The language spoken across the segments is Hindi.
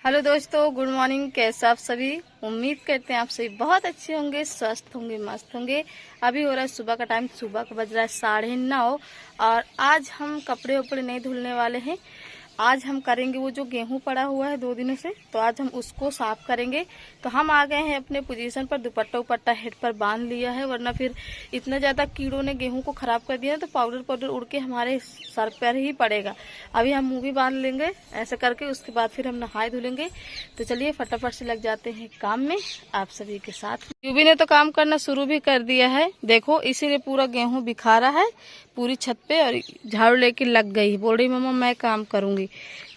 हेलो दोस्तों, गुड मॉर्निंग। कैसे आप सभी? उम्मीद करते हैं आप सभी बहुत अच्छे होंगे, स्वस्थ होंगे, मस्त होंगे। अभी हो रहा है सुबह का टाइम, सुबह का बज रहा है 9:30। और आज हम कपड़े उपड़े नहीं धुलने वाले हैं। आज हम करेंगे वो जो गेहूं पड़ा हुआ है 2 दिनों से, तो आज हम उसको साफ करेंगे। तो हम आ गए हैं अपने पोजीशन पर, दुपट्टा उपट्टा हेड पर बांध लिया है, वरना फिर इतना ज्यादा कीड़ों ने गेहूं को खराब कर दिया तो पाउडर उड़ के हमारे सर पर ही पड़ेगा। अभी हम मुंह भी बांध लेंगे ऐसे करके, उसके बाद फिर हम नहाए धुलेंगे। तो चलिए फटाफट से लग जाते हैं काम में आप सभी के साथ। यूबी ने तो काम करना शुरू भी कर दिया है, देखो इसीलिए पूरा गेहूं बिखारा है पूरी छत पे, और झाड़ू लेके लग गई, बोल रही मम्मा मैं काम करूंगी।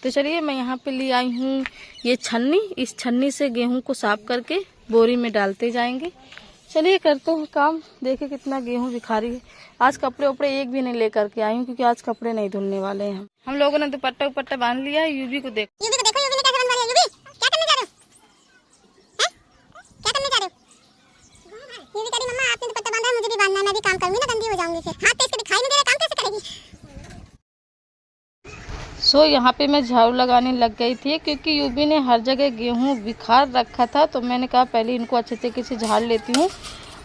तो चलिए मैं यहाँ पे ले आई हूँ ये छन्नी, इस छन्नी से गेहूं को साफ करके बोरी में डालते जाएंगे। चलिए करते हैं काम। देखिए कितना गेहूं बिखारी है। आज कपड़े उपड़े एक भी नहीं लेकर के आई हूँ, क्योंकि आज कपड़े नहीं धुलने वाले हैं। हम लोगों ने दुपट्टा उपट्टा बांध लिया है। यूबी को देखो, यूबी ने कैसे बंध लिया। यूबी क्या करने जा रहे हो? हैं? क्या करने जा रहे हो? यूबी कह रही मम्मा आपने दुपट्टा बांधा है, मुझे भी बांधना है, मैं भी काम करूंगी ना, गंदी हो जाऊंगी फिर। हाथ तो इसके दिखाई नहीं दे रहा, काम कैसे करेगी? यहाँ पे मैं झाड़ू लगाने लग गई थी, क्योंकि यूबी ने हर जगह गेहूं बिखार रखा था। तो मैंने कहा पहले इनको अच्छे तरीके से झाड़ लेती हूँ,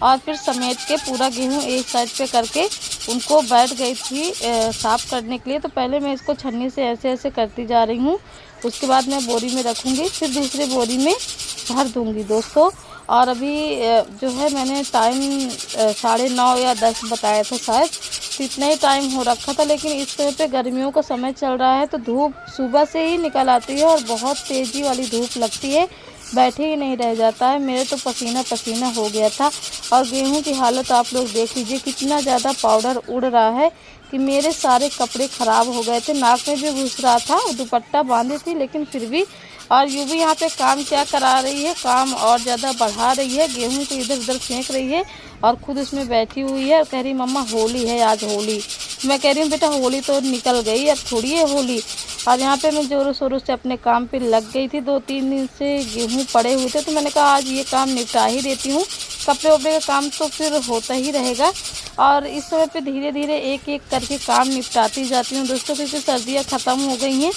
और फिर समेट के पूरा गेहूं एक साइड पे करके उनको बैठ गई थी साफ करने के लिए। तो पहले मैं इसको छन्नी से ऐसे ऐसे करती जा रही हूँ, उसके बाद मैं बोरी में रखूँगी, फिर दूसरे बोरी में भर दूँगी दोस्तों। और अभी जो है मैंने टाइम 9:30 या 10 बताया था शायद, तो इतना ही टाइम हो रखा था। लेकिन इस समय पे गर्मियों का समय चल रहा है, तो धूप सुबह से ही निकल आती है और बहुत तेज़ी वाली धूप लगती है, बैठे ही नहीं रह जाता है। मेरे तो पसीना पसीना हो गया था। और गेहूं की हालत आप लोग देख लीजिए, कितना ज़्यादा पाउडर उड़ रहा है कि मेरे सारे कपड़े ख़राब हो गए थे। नाक में भी घुस रहा था, दुपट्टा बांधी थी लेकिन फिर भी। और यूँ भी यहाँ पे काम क्या करा रही है, काम और ज़्यादा बढ़ा रही है, गेहूं को इधर उधर फेंक रही है और खुद उसमें बैठी हुई है और कह रही मम्मा होली है आज, होली। मैं कह रही हूँ बेटा होली तो निकल गई, अब थोड़ी है होली। और यहाँ पे मैं जोरों शोरों से अपने काम पे लग गई थी। 2-3 दिन से गेहूं पड़े हुए थे, तो मैंने कहा आज ये काम निपटा ही देती हूँ, कपड़े उपड़े का काम तो फिर होता ही रहेगा। और इस समय पे धीरे धीरे एक एक करके काम निपटाती जाती हूँ दोस्तों, क्योंकि सर्दियाँ ख़त्म हो गई हैं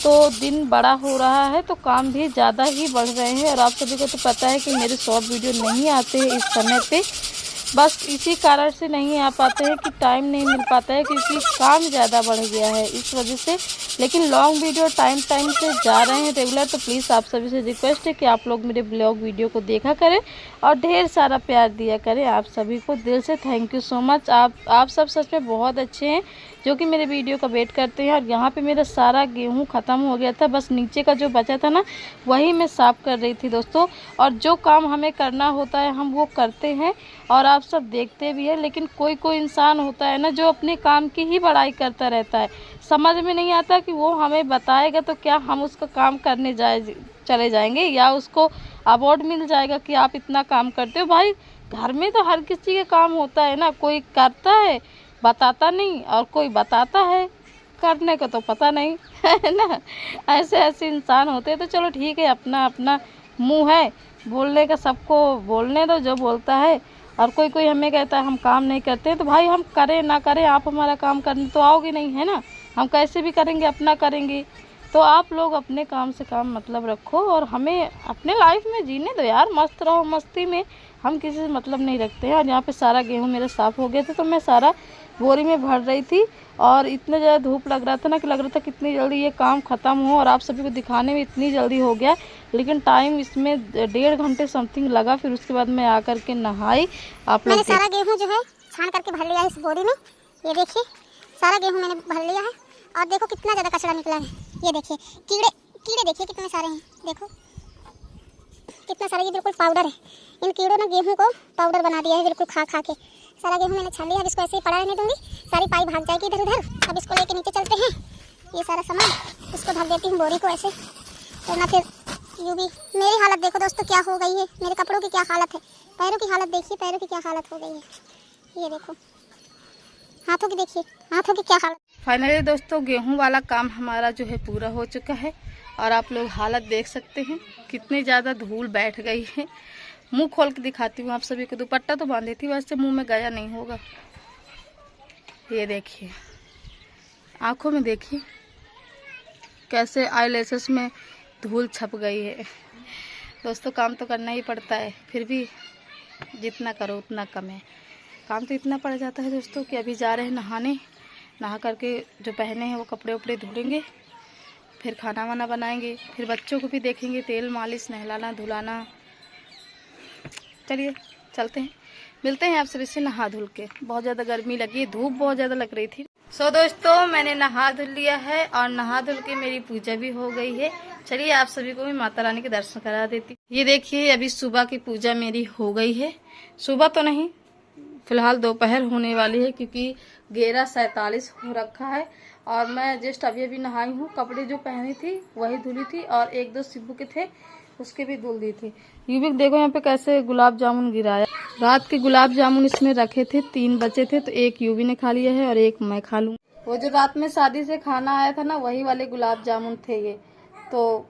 तो दिन बड़ा हो रहा है, तो काम भी ज़्यादा ही बढ़ रहे हैं। और आप सभी को तो पता है कि मेरे शॉर्ट वीडियो नहीं आते हैं इस समय पे, बस इसी कारण से नहीं आ पाते हैं कि टाइम नहीं मिल पाता है, क्योंकि काम ज़्यादा बढ़ गया है इस वजह से। लेकिन लॉन्ग वीडियो टाइम से जा रहे हैं रेगुलर, तो प्लीज़ आप सभी से रिक्वेस्ट है कि आप लोग मेरे ब्लॉग वीडियो को देखा करें और ढेर सारा प्यार दिया करें। आप सभी को दिल से थैंक यू सो मच। आप सब सच में बहुत अच्छे हैं जो कि मेरे वीडियो का वेट करते हैं। और यहाँ पे मेरा सारा गेहूं ख़त्म हो गया था, बस नीचे का जो बचा था ना वही मैं साफ़ कर रही थी दोस्तों। और जो काम हमें करना होता है हम वो करते हैं और आप सब देखते भी हैं। लेकिन कोई कोई इंसान होता है ना जो अपने काम की ही बड़ाई करता रहता है, समझ में नहीं आता कि वो हमें बताएगा तो क्या हम उसका काम करने चले जाएंगे, या उसको अवार्ड मिल जाएगा कि आप इतना काम करते हो। भाई घर में तो हर किसी का काम होता है ना, कोई करता है बताता नहीं, और कोई बताता है करने का तो पता नहीं है ना। ऐसे ऐसे इंसान होते हैं। तो चलो ठीक है, अपना अपना मुंह है, बोलने का सबको बोलने दो जो बोलता है। और कोई कोई हमें कहता है हम काम नहीं करते हैं, तो भाई हम करें ना करें, आप हमारा काम करने तो आओगे नहीं, है ना। हम कैसे भी करेंगे, अपना करेंगे। तो आप लोग अपने काम से काम मतलब रखो और हमें अपने लाइफ में जीने दो यार, मस्त रहो मस्ती में। हम किसी से मतलब नहीं रखते हैं। और यहाँ पे सारा गेहूं मेरा साफ़ हो गया था, तो मैं सारा बोरी में भर रही थी। और इतने ज़्यादा धूप लग रहा था ना कि लग रहा था कितनी जल्दी ये काम ख़त्म हो, और आप सभी को दिखाने में इतनी जल्दी हो गया। लेकिन टाइम इसमें 1.5 घंटे समथिंग लगा। फिर उसके बाद मैं आकर के नहाई। आप लोग मैंने सारा गेहूं जो है छान करके भर लिया है इस बोरी में। ये देखिए सारा गेहूं मैंने भर लिया है, और देखो कितना ज़्यादा कचरा निकला है। ये देखिए कीड़े कीड़े देखिए कितने सारे हैं, देखो कितना सारा। ये बिल्कुल पाउडर है, इन कीड़ों ने गेहूं को पाउडर बना दिया है बिल्कुल खा खा के। सारा गेहूं मैंने छान लिया, अब इसको ऐसे ही पड़ा रहने दूंगी, सारी पाई भाग जाएगी इधर उधर। अब इसको लेके नीचे चलते हैं, ये सारा सामान इसको ढक देती हूँ बोरी को ऐसे, वरना फिर यूँ भी। मेरी हालत देखो दोस्तों क्या हो गई है, मेरे कपड़ों की क्या हालत है, पैरों की हालत देखिए, पैरों की क्या हालत हो गई है। ये देखो हाथों की, देखिए हाथों की क्या हालत। फाइनली दोस्तों गेहूं वाला काम हमारा जो है पूरा हो चुका है। और आप लोग हालत देख सकते हैं कितनी ज़्यादा धूल बैठ गई है। मुंह खोल के दिखाती हूँ आप सभी को। दुपट्टा तो बांधी थी, वैसे मुंह में गया नहीं होगा। ये देखिए, आंखों में देखिए कैसे आईलैशेस में धूल छप गई है। दोस्तों काम तो करना ही पड़ता है, फिर भी जितना करो उतना कम है। काम तो इतना पड़ जाता है दोस्तों कि अभी जा रहे हैं नहाने, नहा करके जो पहने हैं वो कपड़े उपड़े धुलेंगे, फिर खाना वाना बनाएंगे, फिर बच्चों को भी देखेंगे, तेल मालिश, नहलाना धुलाना। चलिए चलते हैं, मिलते हैं आप सभी से नहा धुल के। बहुत ज़्यादा गर्मी लगी, धूप बहुत ज़्यादा लग रही थी। सो दोस्तों मैंने नहा धुल लिया है और नहा धुल के मेरी पूजा भी हो गई है। चलिए आप सभी को भी माता रानी के दर्शन करा देती। ये देखिए अभी सुबह की पूजा मेरी हो गई है। सुबह तो नहीं, फिलहाल दोपहर होने वाली है क्योंकि 11:47 हो रखा है और मैं जस्ट अभी अभी नहाई हूँ। कपड़े जो पहनी थी वही धुली थी और एक दो सिब्बू के थे उसके भी धुल दी थी। ये भी देखो यहाँ पे कैसे गुलाब जामुन गिराया। रात के गुलाब जामुन इसमें रखे थे, 3 बचे थे तो एक यूवी ने खा लिया है और एक मैं खा लूँ। वो जो रात में शादी से खाना आया था ना, वही वाले गुलाब जामुन थे ये। तो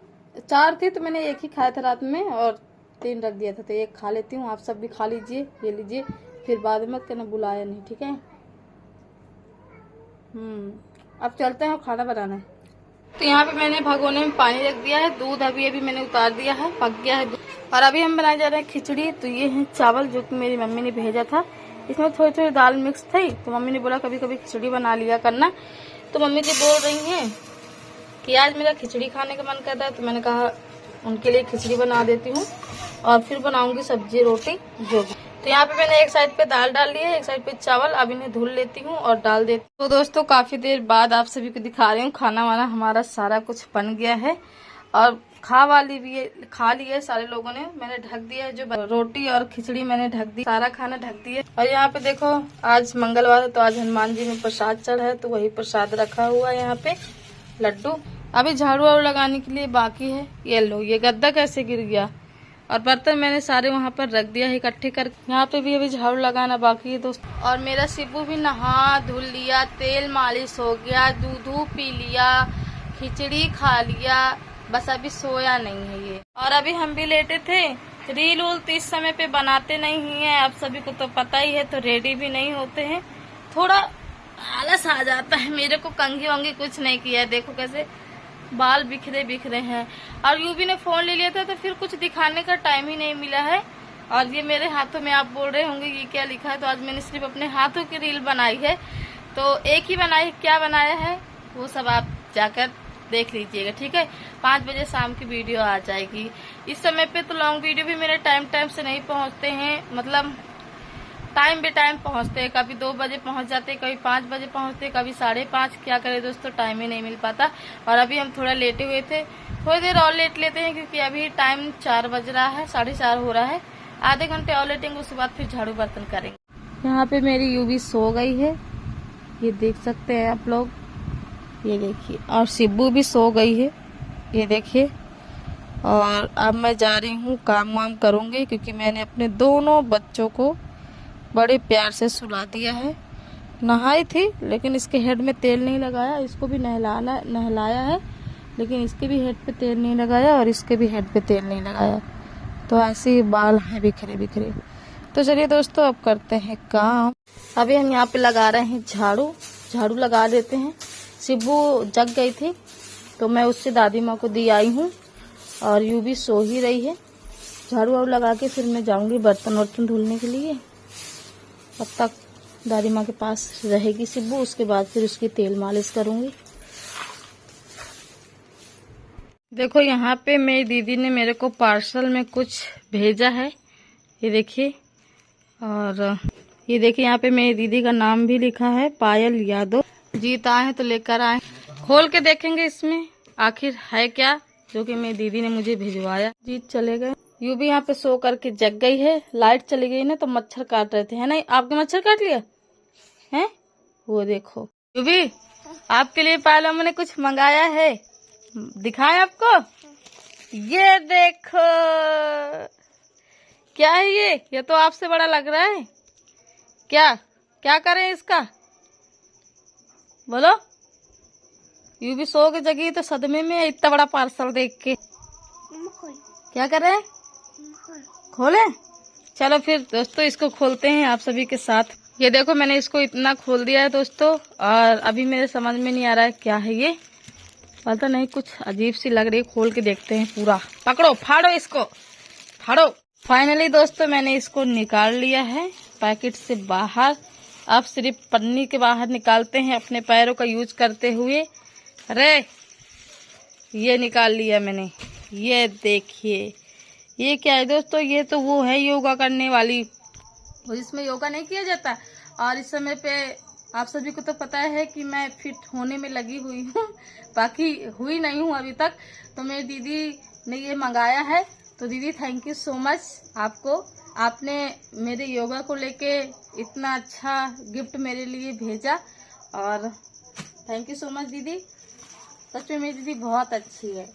4 थे तो मैंने एक ही खाया था रात में और 3 रख दिया था, तो एक खा लेती हूँ। आप सब भी खा लीजिए, ये लीजिए, फिर बाद में मत कहना बुलाया नहीं, ठीक है। अब चलते हैं और खाना बनाना है। तो यहाँ पे मैंने भगोने में पानी रख दिया है, दूध अभी अभी मैंने उतार दिया है, पक गया है दूध। और अभी हम बनाए जा रहे हैं खिचड़ी। तो ये है चावल जो कि मेरी मम्मी ने भेजा था, इसमें थोड़ी थोड़ी दाल मिक्स थी, तो मम्मी ने बोला कभी कभी खिचड़ी बना लिया करना। तो मम्मी जी बोल रही हैं कि आज मेरा खिचड़ी खाने का मन कर रहा है, तो मैंने कहा उनके लिए खिचड़ी बना देती हूँ और फिर बनाऊंगी सब्जी रोटी जो भी। तो यहाँ पे मैंने एक साइड पे दाल डाल ली है, एक साइड पे चावल। अब इन्हें धुल लेती हूँ और डाल देती हूँ। तो दोस्तों काफी देर बाद आप सभी को दिखा रही हूँ, खाना वाना हमारा सारा कुछ बन गया है और खा ली है सारे लोगों ने। मैंने ढक दिया है, जो रोटी और खिचड़ी मैंने ढक दी, सारा खाना ढक दिया। और यहाँ पे देखो आज मंगलवार है तो आज हनुमान जी में प्रसाद चढ़ा है, तो वही प्रसाद रखा हुआ है यहाँ पे, लड्डू। अभी झाड़ू वाड़ू लगाने के लिए बाकी है। ये लो, ये गद्दा कैसे गिर गया। और बर्तन मैंने सारे वहाँ पर रख दिया है इकट्ठे कर। यहाँ पे भी अभी झाड़ू लगाना बाकी है दोस्तों। और मेरा सिब्बू भी नहा धुल लिया, तेल मालिश हो गया, दूध पी लिया, खिचड़ी खा लिया, बस अभी सोया नहीं है ये। और अभी हम भी लेटे थे। रील उल तो इस समय पे बनाते नहीं है, आप सभी को तो पता ही है, तो रेडी भी नहीं होते हैं, थोड़ा आलस आ जाता है मेरे को। कंघी वंगी कुछ नहीं किया है, देखो कैसे बाल बिखरे बिखरे हैं। और यूवी ने फोन ले लिया था तो फिर कुछ दिखाने का टाइम ही नहीं मिला है। और ये मेरे हाथों में आप बोल रहे होंगे ये क्या लिखा है, तो आज मैंने सिर्फ अपने हाथों की रील बनाई है। तो एक ही बनाई, क्या बनाया है वो सब आप जाकर देख लीजिएगा, ठीक है। 5 बजे शाम की वीडियो आ जाएगी। इस समय पे तो लॉन्ग वीडियो भी मेरे टाइम से नहीं पहुंचते हैं, मतलब टाइम बे टाइम पहुंचते हैं। कभी 2 बजे पहुंच जाते, कभी 5 बजे पहुंचते, कभी 5:30। क्या करें दोस्तों, टाइम ही नहीं मिल पाता। और अभी हम थोड़ा लेटे हुए थे, थोड़ी देर और लेट लेते हैं क्योंकि अभी टाइम 4 बज रहा है, 4:30 हो रहा है। आधे घंटे और लेटेंगे, उसके बाद फिर झाड़ू बर्तन करेंगे। यहाँ पे मेरी यूवी सो गई है, ये देख सकते हैं आप लोग, ये देखिए। और सिब्बू भी सो गई है, ये देखिए। और अब मैं जा रही हूँ, काम वाम करूँगी क्योंकि मैंने अपने दोनों बच्चों को बड़े प्यार से सुला दिया है। नहाई थी लेकिन इसके हेड में तेल नहीं लगाया, इसको भी नहलाया है लेकिन इसके भी हेड पे तेल नहीं लगाया और इसके भी हेड पे तेल नहीं लगाया, तो ऐसे ही बाल हैं बिखरे बिखरे। तो चलिए दोस्तों अब करते हैं काम। अभी हम यहाँ पे लगा रहे हैं झाड़ू लगा देते हैं। सिब्बू जग गई थी तो मैं उससे दादी माँ को दी आई हूँ और यूं भी सो ही रही है। झाड़ू वाड़ू लगा के फिर मैं जाऊंगी बर्तन वर्तन धुलने के लिए। तब तक दादी माँ के पास रहेगी सिब्बू, उसके बाद फिर उसकी तेल मालिश करूंगी। देखो यहाँ पे मेरी दीदी ने मेरे को पार्सल में कुछ भेजा है, ये देखिए। और ये देखिए यहाँ पे मेरी दीदी का नाम भी लिखा है, पायल यादव। जीत आए तो लेकर आए, खोल के देखेंगे इसमें आखिर है क्या, जो कि मेरी दीदी ने मुझे भिजवाया। जीत चले गए, यूं भी यहाँ पे सो करके जग गई है। लाइट चली गई ना तो मच्छर काट रहे थे, है ना। आपके मच्छर काट लिया है, वो देखो। यूं भी आपके लिए पायलों मैंने कुछ मंगाया है, दिखाएं आपको। ये देखो क्या है ये तो आपसे बड़ा लग रहा है। क्या करें इसका, बोलो। यूं भी सो के जगी तो सदमे में इतना बड़ा पार्सल देख के। क्या कर रहे हैं, खोले। चलो फिर दोस्तों इसको खोलते हैं आप सभी के साथ। ये देखो मैंने इसको इतना खोल दिया है दोस्तों, और अभी मेरे समझ में नहीं आ रहा है क्या है ये। पता नहीं कुछ अजीब सी लग रही है, खोल के देखते हैं पूरा। पकड़ो, फाड़ो इसको, फाड़ो। फाइनली दोस्तों मैंने इसको निकाल लिया है पैकेट से बाहर। अब सिर्फ पन्नी के बाहर निकालते हैं अपने पैरों का यूज करते हुए। अरे ये निकाल लिया मैंने। ये देखिए ये क्या है दोस्तों, ये तो वो है योगा करने वाली, जिसमें योगा नहीं किया जाता। और इस समय पे आप सभी को तो पता है कि मैं फिट होने में लगी हुई हूँ, बाकी हुई नहीं हूँ अभी तक। तो मेरी दीदी ने ये मंगाया है, तो दीदी थैंक यू सो मच आपको। आपने मेरे योगा को लेके इतना अच्छा गिफ्ट मेरे लिए भेजा, और थैंक यू सो मच दीदी। सच में मेरी दीदी बहुत अच्छी है,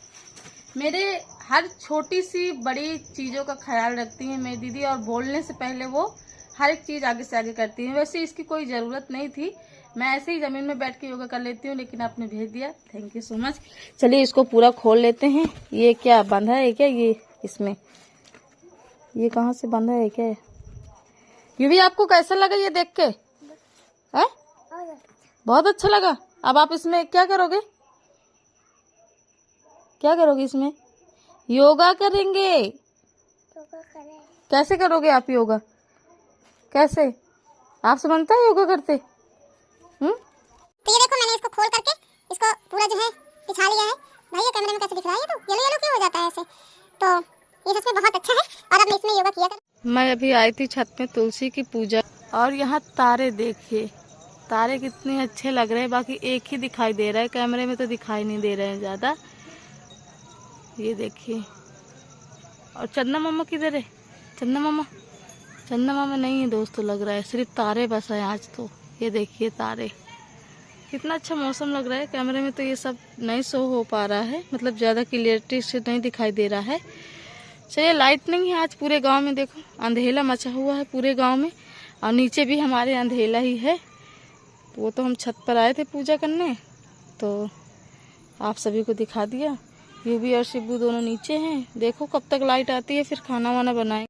मेरे हर छोटी सी बड़ी चीज़ों का ख्याल रखती है मेरी दीदी, और बोलने से पहले वो हर एक चीज़ आगे से आगे करती है। वैसे इसकी कोई ज़रूरत नहीं थी, मैं ऐसे ही ज़मीन में बैठ के योगा कर लेती हूँ, लेकिन आपने भेज दिया, थैंक यू सो मच। चलिए इसको पूरा खोल लेते हैं। ये क्या बंधा है क्या, ये इसमें ये कहाँ से बंधा है क्या? ये भी आपको कैसा लगा ये देख के? है बहुत अच्छा लगा। अब आप इसमें क्या करोगे, क्या करोगे इसमें? योगा करेंगे। कैसे करोगे आप योगा, कैसे? आपसे बनता है योगा करते? तो ये देखो मैंने इसको खोल करके इसको पूरा जो है बिछा लिया है। भाई ये कैमरे में कैसे दिख रहा है, ये तो येलो येलो क्यों हो जाता है ऐसे? तो ये सच में बहुत अच्छा है, और अब मैं इसमें योगा किया कर। मैं अभी आई थी छत में तुलसी की पूजा, और यहाँ तारे देखिए, तारे कितने अच्छे लग रहे हैं। बाकी एक ही दिखाई दे रहा है, कैमरे में तो दिखाई नहीं दे रहे हैं ज़्यादा। ये देखिए, और चंदा मामा किधर है? चंदा मामा नहीं है दोस्तों, लग रहा है सिर्फ तारे बस है आज तो। ये देखिए तारे, कितना अच्छा मौसम लग रहा है। कैमरे में तो ये सब नहीं शो हो पा रहा है, मतलब ज़्यादा क्लियरिटी से नहीं दिखाई दे रहा है। चलिए लाइट नहीं है आज पूरे गांव में, देखो अंधेला मचा हुआ है पूरे गांव में, और नीचे भी हमारे अंधेला ही है। वो तो हम छत पर आए थे पूजा करने, तो आप सभी को दिखा दिया। यूबी और शिबू दोनों नीचे हैं, देखो कब तक लाइट आती है, फिर खाना वाना बनाएं।